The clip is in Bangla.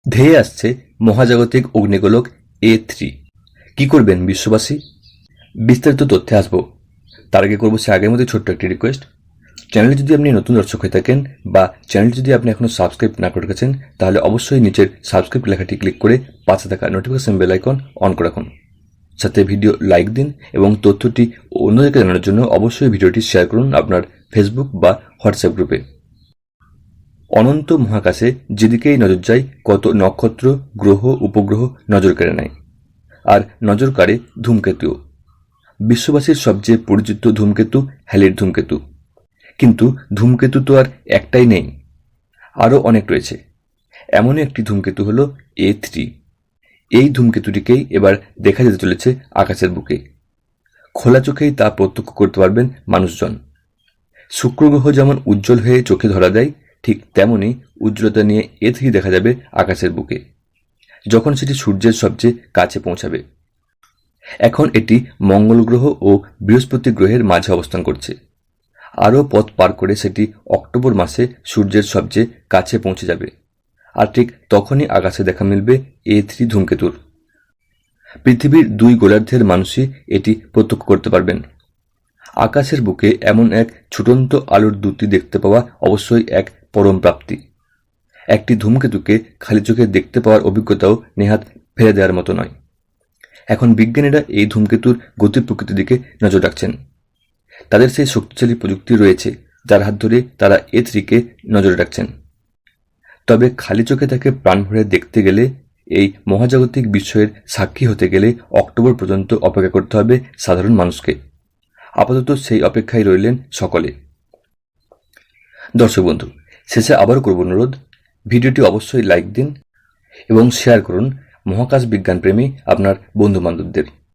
ধেয়ে আসছে মহাজাগতিক অগ্নিগোলক A3। কি করবেন বিশ্ববাসী? বিস্তারিত তথ্যে আসবো। তার আগে করবো সে আগের মধ্যে ছোট্ট একটি রিকোয়েস্ট। চ্যানেলে যদি আপনি নতুন দর্শক হয়ে থাকেন বা চ্যানেল যদি আপনি এখনো সাবস্ক্রাইব না করে রেখেছেন, তাহলে অবশ্যই নিচের সাবস্ক্রাইব লেখাটি ক্লিক করে পাশে থাকা নোটিফিকেশন বেল আইকন অন করে রাখুন। সাথে ভিডিও লাইক দিন এবং তথ্যটি অন্যদেরকে জানানোর জন্য অবশ্যই ভিডিওটি শেয়ার করুন আপনার ফেসবুক বা হোয়াটসঅ্যাপ গ্রুপে। অনন্ত মহাকাশে যেদিকেই নজর যায় কত নক্ষত্র, গ্রহ, উপগ্রহ নজর কেড়ে নেয়। আর নজর কাড়ে ধূমকেতুও। বিশ্ববাসীর সবচেয়ে পরিচিত ধূমকেতু হ্যালির ধূমকেতু। কিন্তু ধূমকেতু তো আর একটাই নেই, আরও অনেক রয়েছে। এমনই একটি ধূমকেতু হলো A3। এই ধূমকেতুটিকেই এবার দেখা যেতে চলেছে আকাশের বুকে। খোলা চোখেই তা প্রত্যক্ষ করতে পারবেন মানুষজন। শুক্র গ্রহ যেমন উজ্জ্বল হয়ে চোখে ধরা দেয়, ঠিক তেমনি উজ্জ্বলতা নিয়ে A3 দেখা যাবে আকাশের বুকে, যখন সেটি সূর্যের সবচেয়ে কাছে পৌঁছাবে। এখন এটি মঙ্গল গ্রহ ও বৃহস্পতি গ্রহের মাঝে অবস্থান করছে। আরও পথ পার করে সেটি অক্টোবর মাসে সূর্যের সবচেয়ে কাছে পৌঁছে যাবে। আর ঠিক তখনই আকাশে দেখা মিলবে A3 ধূমকেতুর। পৃথিবীর 2 গোলার্ধের মানুষই এটি প্রত্যক্ষ করতে পারবেন। আকাশের বুকে এমন এক ছুটন্ত আলোর দ্যুতি দেখতে পাওয়া অবশ্যই এক পরম প্রাপ্তি। একটি ধূমকেতুকে খালি চোখে দেখতে পাওয়ার অভিজ্ঞতাও নেহাত ফেলে দেওয়ার মতো নয়। এখন বিজ্ঞানীরা এই ধূমকেতুর গতি প্রকৃতির দিকে নজর রাখছেন। তাদের সেই শক্তিশালী প্রযুক্তি রয়েছে যার হাত ধরে তারা A3কে নজরে রাখছেন। তবে খালি চোখে তাকে প্রাণ ভরে দেখতে গেলে, এই মহাজাগতিক বিস্ময়ের সাক্ষী হতে গেলে অক্টোবর পর্যন্ত অপেক্ষা করতে হবে সাধারণ মানুষকে। আপাতত সেই অপেক্ষায় রইলেন সকলে। দর্শক বন্ধু, শেষে আবারও করব অনুরোধ, ভিডিওটি অবশ্যই লাইক দিন এবং শেয়ার করুন মহাকাশ বিজ্ঞান প্রেমী আপনার বন্ধু বান্ধবদের।